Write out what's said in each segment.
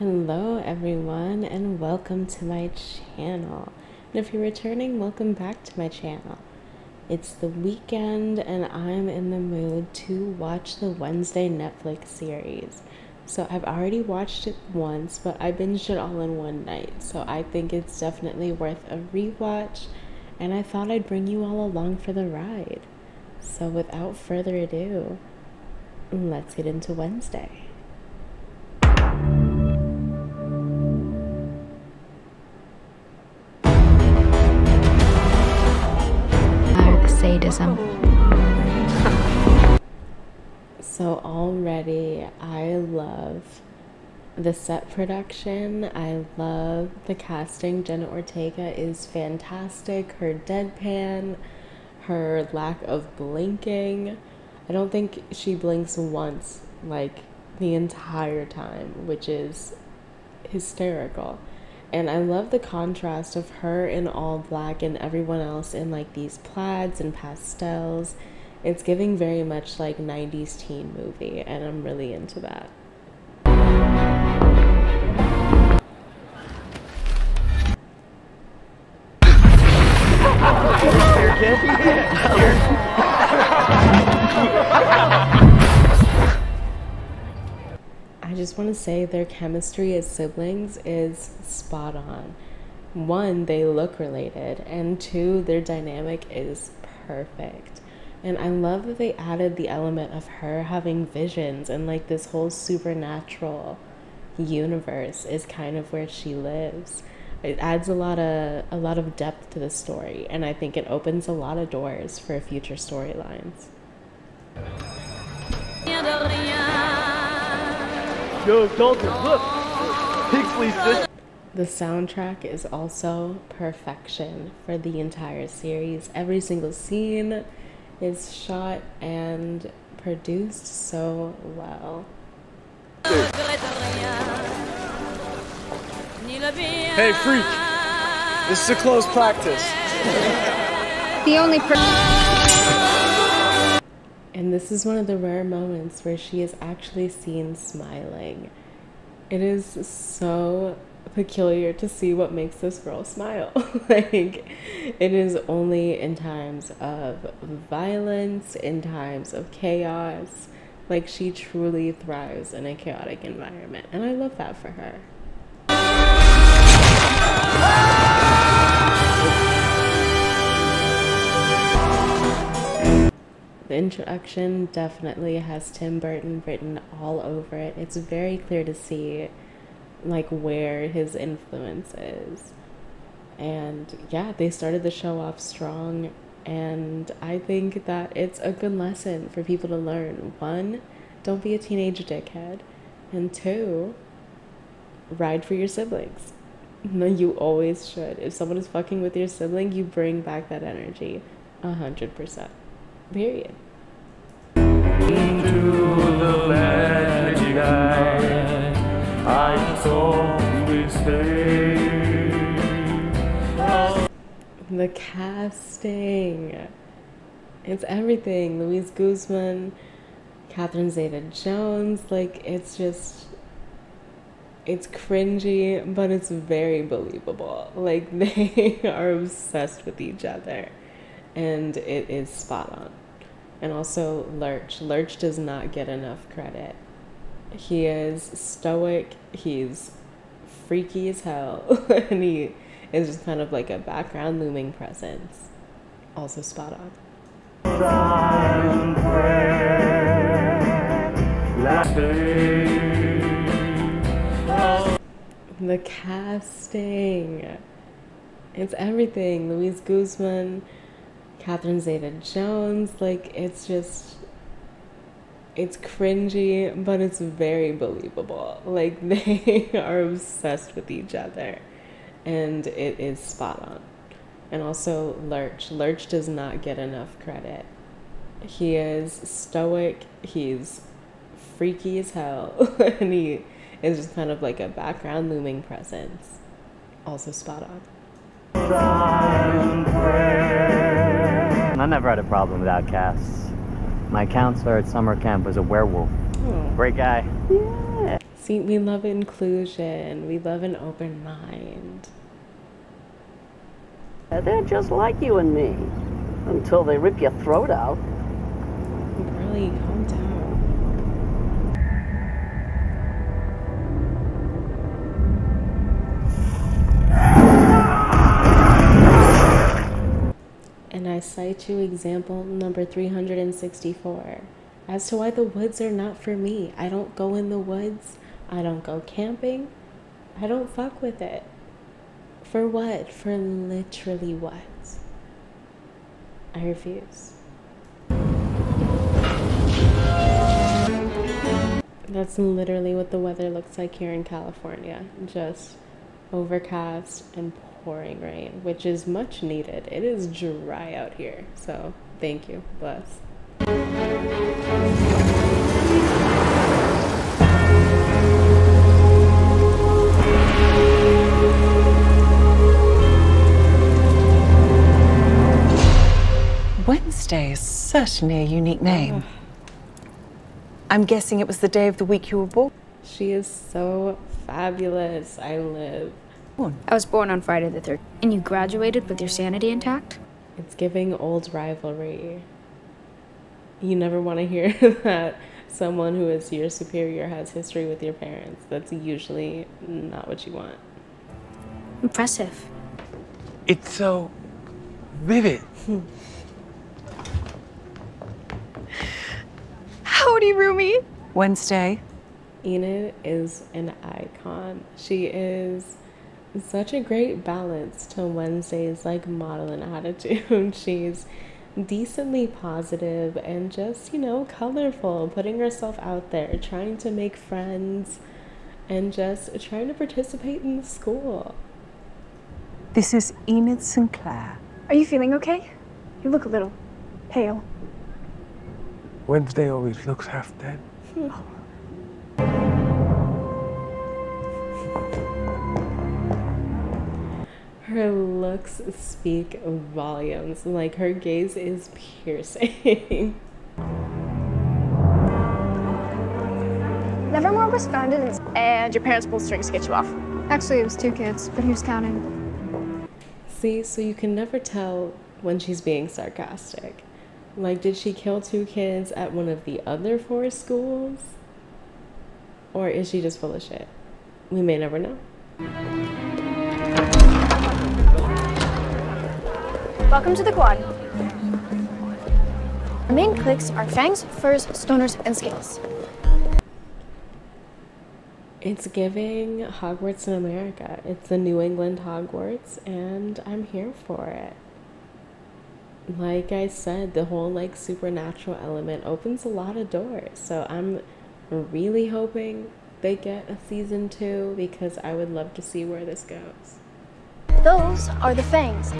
Hello everyone and welcome to my channel. And if you're returning, welcome back to my channel. It's the weekend and I'm in the mood to watch the Wednesday Netflix series. So I've already watched it once, but I binged it all in one night. So I think it's definitely worth a rewatch and I thought I'd bring you all along for the ride. So without further ado, let's get into Wednesday. Sadism. So already I love the set production. I love the casting. Jenna Ortega is fantastic. Her deadpan, her lack of blinking. I don't think she blinks once like the entire time, which is hysterical. And I love the contrast of her in all black and everyone else in like these plaids and pastels. It's giving very much like 90s teen movie, and I'm really into that. I just want to say their chemistry as siblings is spot on. One, they look related, and two, their dynamic is perfect. And I love that they added the element of her having visions and like this whole supernatural universe is kind of where she lives. It adds a lot of depth to the story, and I think it opens a lot of doors for future storylines. Yo, Dalton, look! Pixley's sister. The soundtrack is also perfection for the entire series. Every single scene is shot and produced so well. Hey, freak! This is a close practice. The only And this is one of the rare moments where she is actually seen smiling. It is so peculiar to see what makes this girl smile. Like, it is only in times of violence, in times of chaos. Like, she truly thrives in a chaotic environment, and I love that for her. The introduction definitely has Tim Burton written all over it. It's very clear to see like where his influence is. And yeah, they started the show off strong, and I think that it's a good lesson for people to learn. One, don't be a teenage dickhead. And two, ride for your siblings. No, you always should. If someone is fucking with your sibling, you bring back that energy 100%. Period. Into the magic I saw we stay. The casting. It's everything. Louise Guzman, Catherine Zeta-Jones, like it's cringy, but it's very believable. Like they are obsessed with each other, and it is spot on. And also Lurch. Lurch does not get enough credit. He is stoic, he's freaky as hell, and he is just kind of like a background looming presence. Also spot on. The casting. It's everything. Louise Guzman, Catherine Zeta-Jones, like it's cringy, but it's very believable. Like they are obsessed with each other, and it is spot on. And also Lurch. Lurch does not get enough credit. He is stoic, he's freaky as hell, and he is just kind of like a background looming presence. Also spot on. I never had a problem with outcasts. My counselor at summer camp was a werewolf. Oh. Great guy. Yeah. See, we love inclusion. We love an open mind. They're just like you and me. Until they rip your throat out. Girlie, calm down. And I cite you example number 364 as to why the woods are not for me. I don't go in the woods. I don't go camping. I don't fuck with it. For what? For literally what? I refuse. That's literally what the weather looks like here in California. Just overcast and pouring rain, which is much needed. It is dry out here, so thank you. Bless. Wednesday is certainly a unique name. I'm guessing it was the day of the week you were born. She is so fabulous. I live. I was born on Friday the 3rd. And you graduated with your sanity intact? It's giving old rivalry. You never want to hear that someone who is your superior has history with your parents. That's usually not what you want. Impressive. It's so vivid. Howdy, Rumi. Wednesday. Enid is an icon. She is such a great balance to Wednesday's like modeling attitude. She's decently positive and just, you know, colorful, putting herself out there, trying to make friends and just trying to participate in the school. This is Enid Sinclair. Are you feeling okay? You look a little pale. Wednesday always looks half dead. Her looks speak volumes. Like, her gaze is piercing. Nevermore was founded and your parents pulled strings to get you off. Actually, it was 2 kids, but who's counting? See, so you can never tell when she's being sarcastic. Like, did she kill 2 kids at one of the other 4 schools? Or is she just full of shit? We may never know. Welcome to the quad. Our main cliques are fangs, furs, stoners, and scales. It's giving Hogwarts in America. It's the New England Hogwarts, and I'm here for it. Like I said, the whole like supernatural element opens a lot of doors. So I'm really hoping they get a season 2 because I would love to see where this goes. Those are the fangs.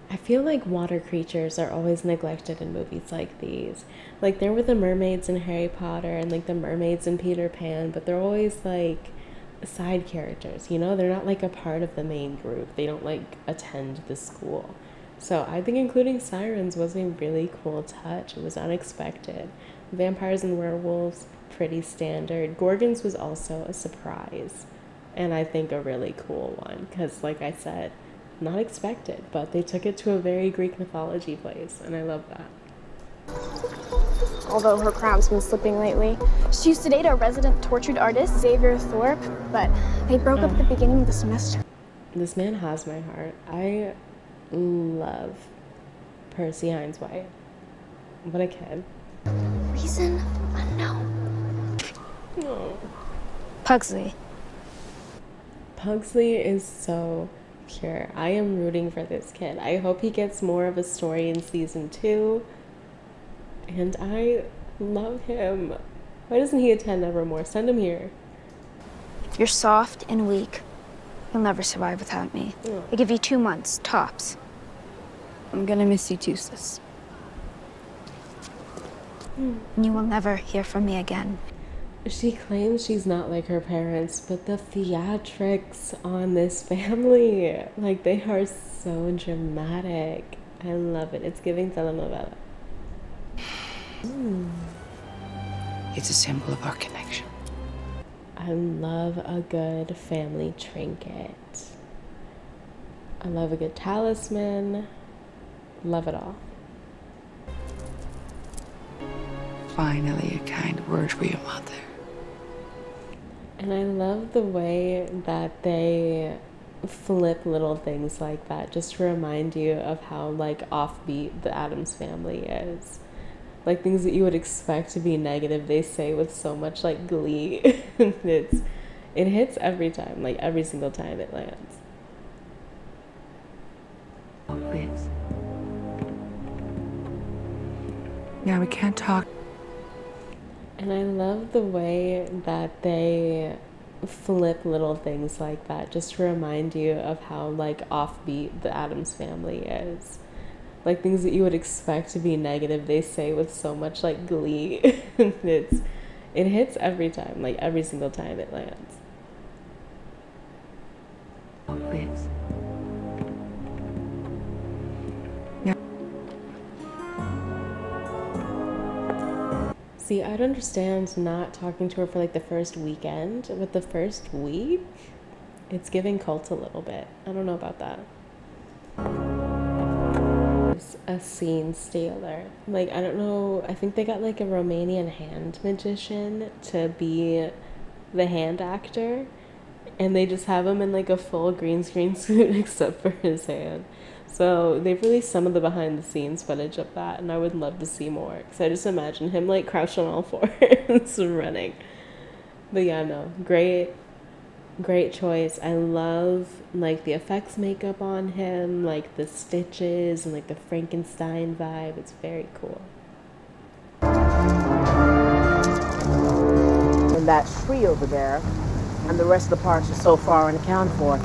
I feel like water creatures are always neglected in movies like these. Like, there were the mermaids in Harry Potter and like the mermaids in Peter Pan, but they're always like side characters, you know? They're not like a part of the main group. They don't like attend the school. So I think including sirens was a really cool touch. It was unexpected. Vampires and werewolves, pretty standard. Gorgons was also a surprise, and I think a really cool one because, like I said, not expected, but they took it to a very Greek mythology place, and I love that. Although her crown's been slipping lately. She used to date a resident tortured artist, Xavier Thorpe, but they broke up at the beginning of the semester. This man has my heart. I love Percy Hines White. What a kid. Reason unknown. Oh. Pugsley. Pugsley is so pure. I am rooting for this kid. I hope he gets more of a story in season 2. And I love him. Why doesn't he attend Evermore? Send him here. You're soft and weak. You'll never survive without me. I give you 2 months, tops. I'm gonna miss you too, sis. And you will never hear from me again. She claims she's not like her parents, but the theatrics on this family, like, they are so dramatic. I love it. It's giving telenovela. It's a symbol of our connection. I love a good family trinket. I love a good talisman. Love it all. Finally, a kind word for your mother. And I love the way that they flip little things like that just to remind you of how like offbeat the Addams family is. Like things that you would expect to be negative, they say with so much like glee. It hits every time, like every single time it lands. Please. Yeah, we can't talk. And I love the way that they flip little things like that just to remind you of how like offbeat the Addams family is. Like things that you would expect to be negative, they say with so much like glee. It hits every time, like every single time it lands. Please. See, I'd understand not talking to her for like the first weekend, but the first week, it's giving cult a little bit. I don't know about that. It's a scene stealer. Like, I don't know, I think they got like a Romanian hand magician to be the hand actor, and they just have him in like a full green screen suit except for his hand. So they've released some of the behind the scenes footage of that, and I would love to see more because I just imagine him like crouched on all fours running. But yeah, no, great choice. I love like the effects makeup on him, like the stitches and like the Frankenstein vibe. It's very cool. And that tree over there, and the rest of the parts are so far unaccounted for.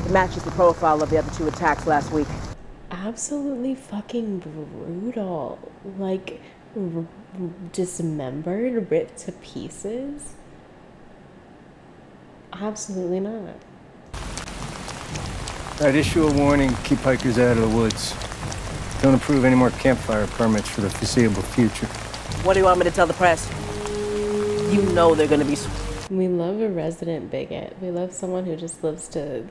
It matches the profile of the other two attacks last week. Absolutely fucking brutal. Like, dismembered, ripped to pieces. Absolutely not. I'd issue a warning, keep hikers out of the woods. Don't approve any more campfire permits for the foreseeable future. What do you want me to tell the press? You know they're gonna be... We love a resident bigot. We love someone who just loves to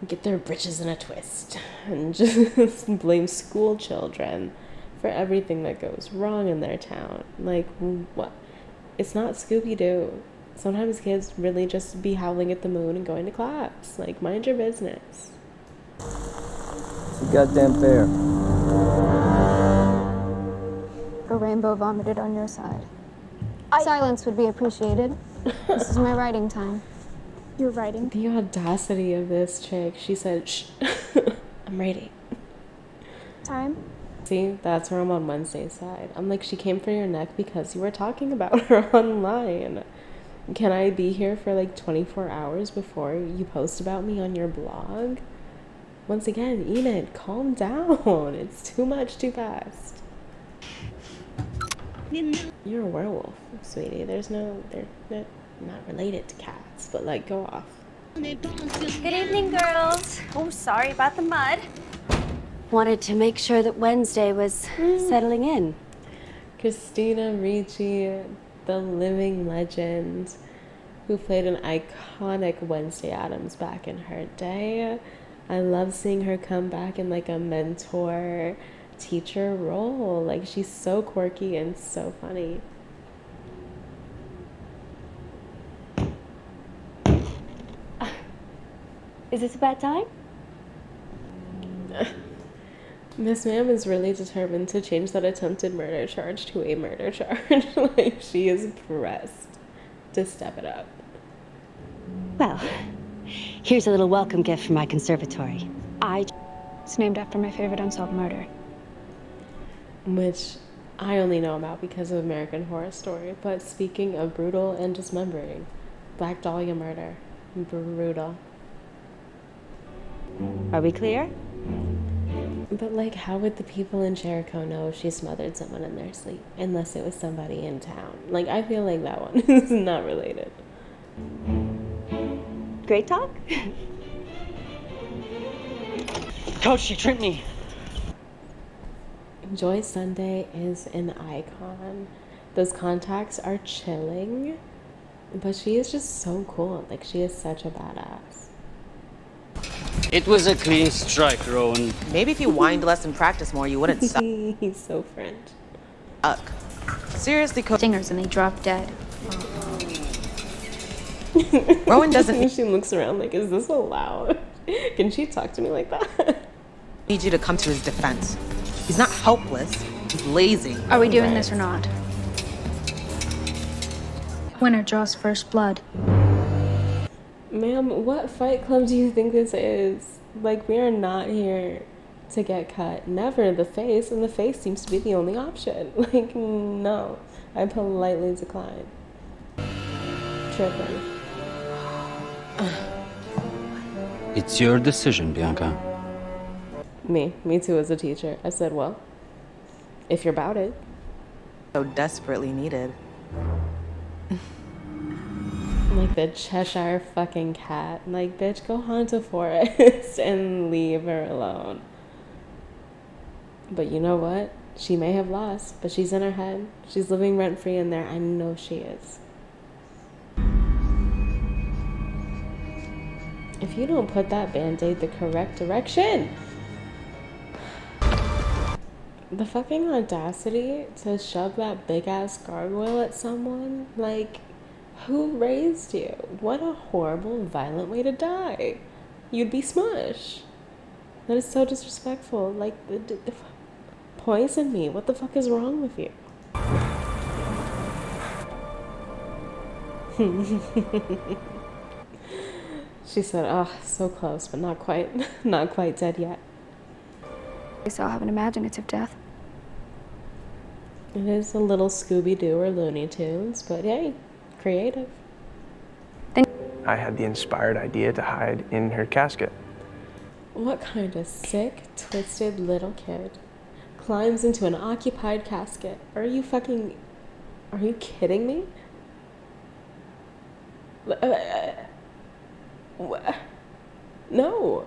get their britches in a twist and just blame school children for everything that goes wrong in their town. Like, what? It's not Scooby-Doo. Sometimes kids really just be howling at the moon and going to class. Like, mind your business. It's a goddamn bear. A rainbow vomited on your side. Silence would be appreciated. This is my writing time. You're writing? The audacity of this chick. She said, shh, I'm writing. Time? See, that's where I'm on Wednesday's side. I'm like, she came for your neck because you were talking about her online. Can I be here for like 24 hours before you post about me on your blog? Once again, Enid, calm down. It's too much too fast. You're a werewolf, sweetie. They're not related to cats, but like, go off. Good evening, girls. Oh, sorry about the mud. Wanted to make sure that Wednesday was settling in. Christina Ricci, the living legend, who played an iconic Wednesday Addams back in her day. I love seeing her come back in like a mentor teacher role. Like, she's so quirky and so funny. Is this a bad time? Miss Ma'am is really determined to change that attempted murder charge to a murder charge. Like, she is pressed to step it up. Well, here's a little welcome gift from my conservatory. It's named after my favorite unsolved murder. Which I only know about because of American Horror Story. But speaking of brutal and dismembering, Black Dahlia murder. Brutal. Are we clear? But like, how would the people in Jericho know if she smothered someone in their sleep? Unless it was somebody in town. Like, I feel like that one is not related. Great talk? Coach, she tripped me. Joy Sunday is an icon. Those contacts are chilling. But she is just so cool. Like, she is such a badass. It was a clean strike, Rowan. Maybe if you whined less and practiced more, you wouldn't suck. He's so French. Seriously, Stingers and they drop dead. Rowan doesn't She looks around like, is this allowed? Can she talk to me like that? need you to come to his defense. He's not helpless. He's lazy. Are we doing this or not? Winner draws first blood. Ma'am, what Fight Club do you think this is? Like, we are not here to get cut. Never the face, and the face seems to be the only option. Like, no. I politely decline. Tripping. It's your decision, Bianca. Me too as a teacher. I said, well, if you're about it. So desperately needed. Like the Cheshire fucking cat. Like, bitch, go haunt a forest and leave her alone. But you know what? She may have lost, but she's in her head. She's living rent-free in there. I know she is. If you don't put that Band-Aid the correct direction. The fucking audacity to shove that big-ass gargoyle at someone. Like, who raised you? What a horrible, violent way to die. You'd be smush. That is so disrespectful. Like, poison me. What the fuck is wrong with you? She said, oh, so close, but not quite. Not quite dead yet. At least I'll have an imaginative death. It is a little Scooby-Doo or Looney Tunes, but hey, creative. I had the inspired idea to hide in her casket. What kind of sick, twisted little kid climbs into an occupied casket? Are you kidding me? No.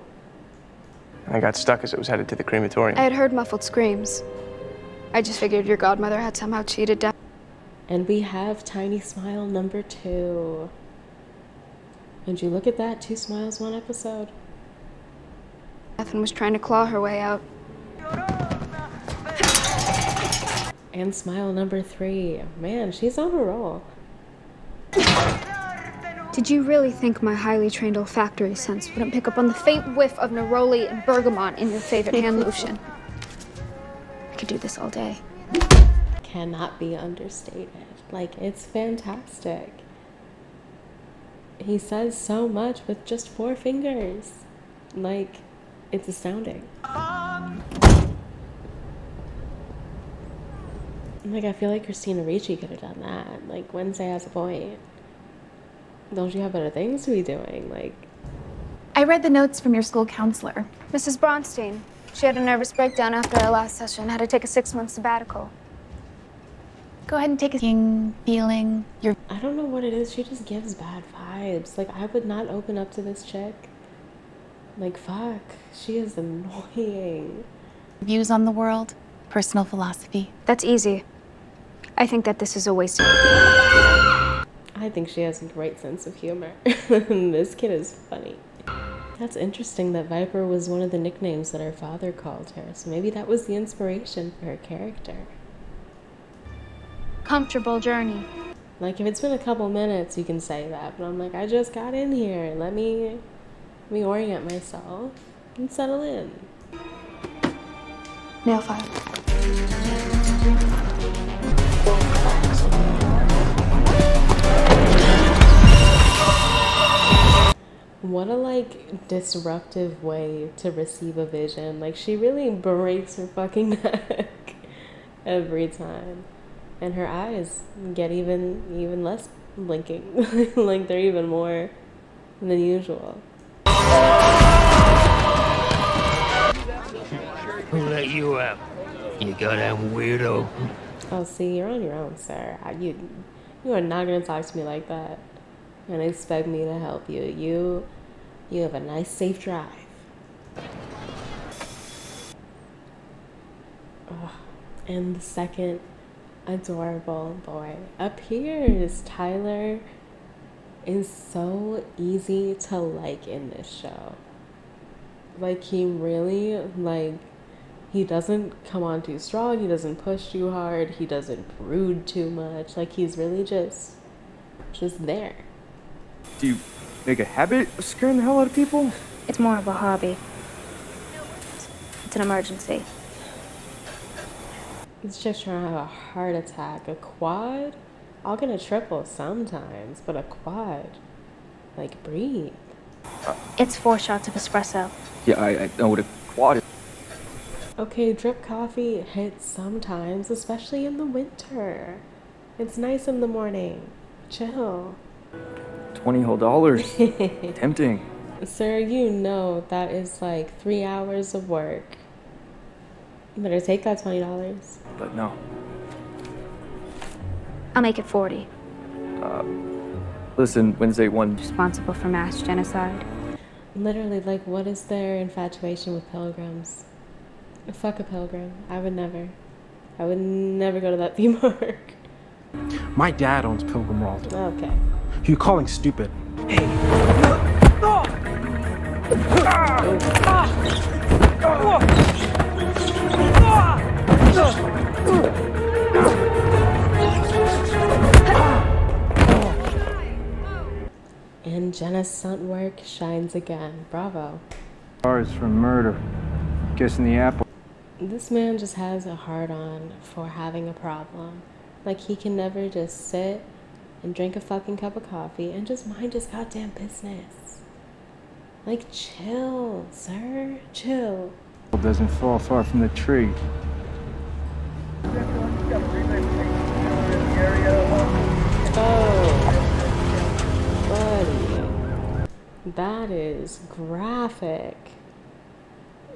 I got stuck as it was headed to the crematorium. I had heard muffled screams. I just figured your godmother had somehow cheated death. And we have Tiny Smile number 2. And you look at that, 2 smiles, 1 episode. And was trying to claw her way out. And Smile number 3. Man, she's on a roll. Did you really think my highly trained olfactory sense wouldn't pick up on the faint whiff of neroli and bergamot in your favorite hand lotion? I could do this all day. Cannot be understated. Like, it's fantastic. He says so much with just 4 fingers. Like, it's astounding. Like, I feel like Christina Ricci could have done that. Like, Wednesday has a point. Don't you have better things to be doing? Like, I read the notes from your school counselor. Mrs. Bronstein. She had a nervous breakdown after our last session. Had to take a 6-month sabbatical. Go ahead and take a feeling. I don't know what it is. She just gives bad vibes. Like, I would not open up to this chick. Like, fuck. She is annoying. Views on the world, personal philosophy. That's easy. I think that this is a waste of... I think she has a great sense of humor. This kid is funny. That's interesting that Viper was one of the nicknames that her father called her. So maybe that was the inspiration for her character. Comfortable journey. Like, if it's been a couple minutes, you can say that. But I'm like, I just got in here. Let me orient myself and settle in. Nail file. What a, like, disruptive way to receive a vision. Like, she really breaks her fucking neck every time. And her eyes get even less blinking. Like, they're even more than usual. Who let you out? You goddamn weirdo. Oh, see, you're on your own, sir. You are not gonna talk to me like that and expect me to help you. You have a nice, safe drive. Oh, and the second adorable boy up here is Tyler is so easy to like in this show. Like, he really, like, he doesn't come on too strong, he doesn't push too hard, he doesn't brood too much. Like, he's really just there. Do you make a habit of scaring the hell out of people? It's more of a hobby. It's an emergency. This chick's trying to have a heart attack. A quad? I'll get a triple sometimes, but a quad? Like, breathe. It's 4 shots of espresso. Yeah, I know what a quad is. Okay, drip coffee hits sometimes, especially in the winter. It's nice in the morning. Chill. $20 whole. Tempting. Sir, you know that is like 3 hours of work. You better take that $20. But no. I'll make it 40. Listen, Wednesday 1. Responsible for mass genocide. Literally, like, what is their infatuation with pilgrims? Fuck a pilgrim. I would never go to that theme park. My dad owns Pilgrim World. Okay. Who you calling stupid? Hey. And Jenna's stunt work shines again. Bravo. Bars for murder. Kissing the apple. This man just has a hard-on for having a problem. Like, he can never just sit and drink a fucking cup of coffee and just mind his goddamn business. Like, chill, sir. Chill. Doesn't fall far from the tree. Oh, buddy. That is graphic.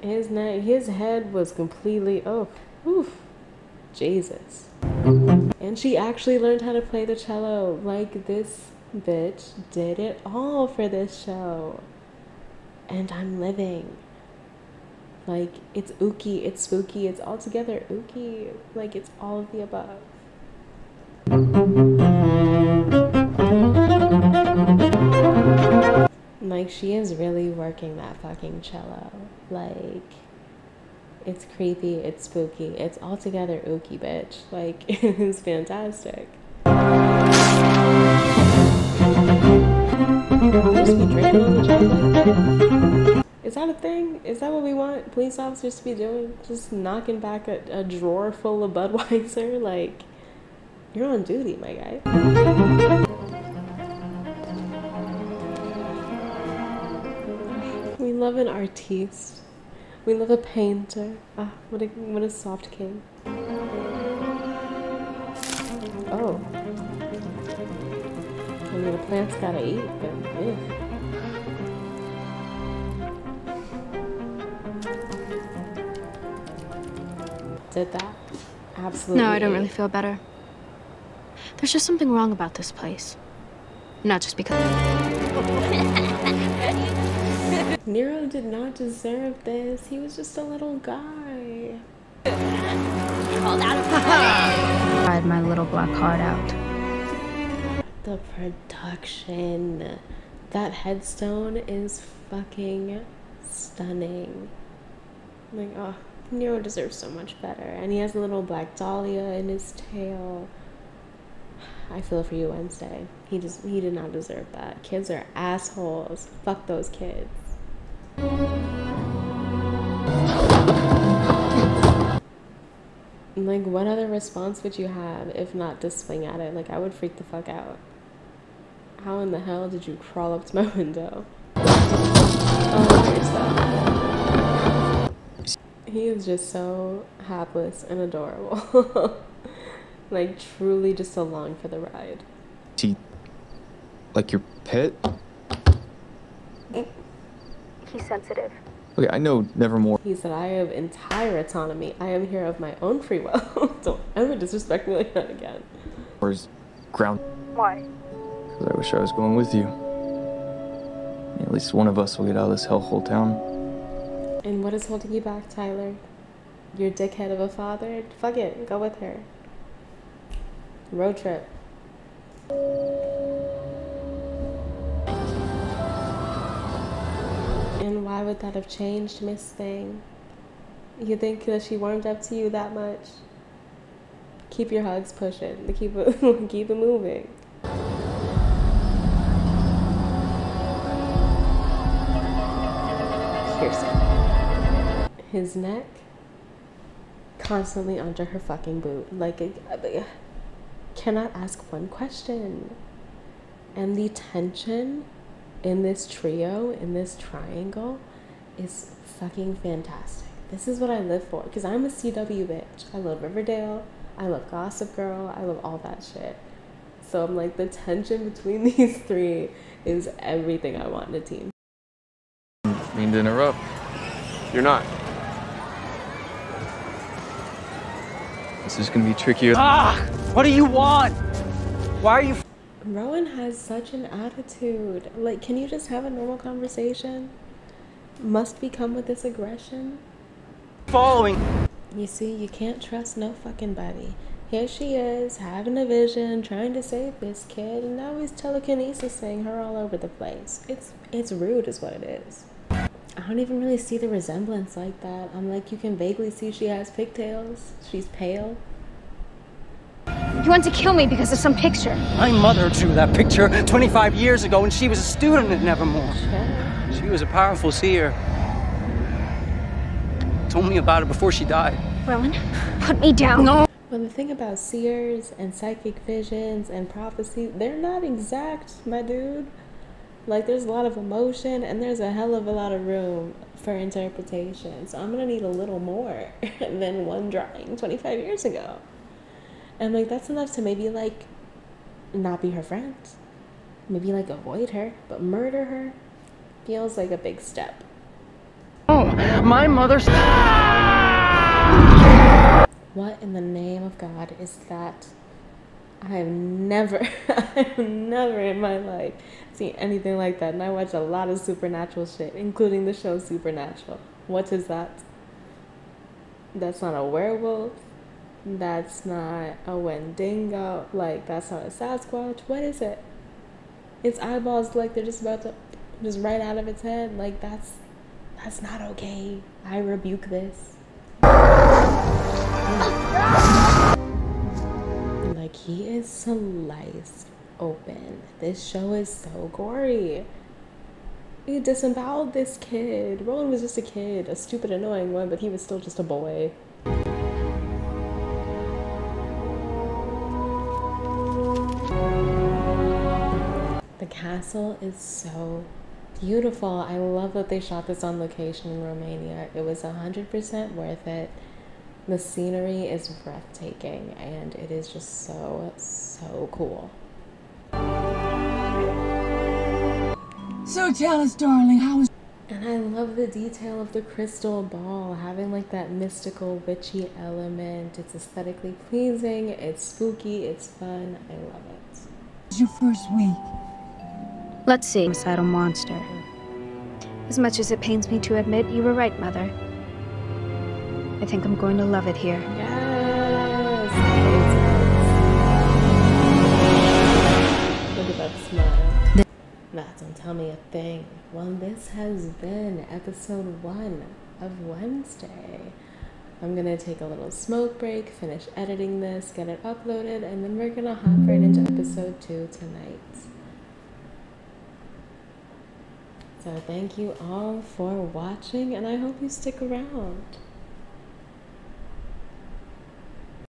His head was completely, oh, oof, Jesus. And she actually learned how to play the cello. Like, this bitch did it all for this show. And I'm living. Like, it's ooky, it's spooky, it's all together ooky. Like, it's all of the above. Like, she is really working that fucking cello. Like, it's creepy, it's spooky, it's all together ooky, bitch. Like, it's fantastic. Just be drinking on the cello? Is that a thing? Is that what we want police officers to be doing? Just knocking back a drawer full of Budweiser? Like, you're on duty, my guy. We love an artiste. We love a painter. Ah, what a soft king. Oh. I mean, the plant's gotta eat, but ugh. Did that? Absolutely. No, I don't really feel better. There's just something wrong about this place. Not just because... Nero did not deserve this. He was just a little guy. I had my little black heart out. The production. That headstone is fucking stunning. Like, oh, Nero deserves so much better. And he has a little black dahlia in his tail. I feel for you, Wednesday. He did not deserve that. Kids are assholes. Fuck those kids. Like, what other response would you have if not to swing at it? Like, I would freak the fuck out. How in the hell did you crawl up to my window? Oh, here's that. He is just so hapless and adorable. Like, truly just along for the ride. Is he like your pet? He's sensitive. Okay, I know Nevermore. He said, I have entire autonomy. I am here of my own free will. Don't ever disrespect me like that again. Or is ground? Why? Because I wish I was going with you. At least one of us will get out of this hellhole town. And what is holding you back, Tyler? Your dickhead of a father? Fuck it, go with her. Road trip. And why would that have changed, Miss Thing? You think that she warmed up to you that much? Keep your hugs pushing. Keep it moving. His neck constantly under her fucking boot. Like, cannot ask one question. And the tension in this trio, in this triangle, is fucking fantastic. This is what I live for, because I'm a CW bitch. I love Riverdale, I love Gossip Girl, I love all that shit. So I'm like, the tension between these three is everything I want in a team. Mean to interrupt. You're not. This is gonna be trickier. What do you want? Why are you... Rowan has such an attitude. Like, can you just have a normal conversation? Must we come with this aggression? Following. You see, you can't trust no fucking body. Here she is, having a vision, trying to save this kid, and now he's telekinesising her all over the place. It's rude is what it is. I don't even really see the resemblance like that. I'm like, you can vaguely see she has pigtails. She's pale. You want to kill me because of some picture? My mother drew that picture 25 years ago when she was a student at Nevermore. Sure. She was a powerful seer. Told me about it before she died. Rowan, put me down. No. Well, the thing about seers and psychic visions and prophecy, they're not exact, my dude. Like, there's a lot of emotion and there's a hell of a lot of room for interpretation. So I'm gonna need a little more than one drawing 25 years ago. And like, that's enough to maybe like not be her friend. Maybe like avoid her, but murder her feels like a big step. Oh, my mother's... What in the name of God is that? I have never in my life seen anything like that. And I watch a lot of supernatural shit, including the show Supernatural. What is that? That's not a werewolf. That's not a Wendigo. Like, that's not a Sasquatch. What is it? Its eyeballs, like, they're just about to just right out of its head. Like, that's not okay. I rebuke this. Like, he is sliced open. This show is so gory. He disemboweled this kid. Rowan was just a kid, a stupid, annoying one, but he was still just a boy. The castle is so beautiful. I love that they shot this on location in Romania. It was 100% worth it. The scenery is breathtaking and it is just so cool. So tell us, darling, how was... And I love the detail of the crystal ball, having like that mystical witchy element. It's aesthetically pleasing, it's spooky, it's fun. I love it. It's your first week. Let's see, homicidal monster. As much as it pains me to admit, you were right, Mother. I think I'm going to love it here. Yes! Look at that smile. That don't tell me a thing. Well, this has been episode 1 of Wednesday. I'm gonna take a little smoke break, finish editing this, get it uploaded, and then we're gonna hop right into episode 2 tonight. So thank you all for watching, and I hope you stick around.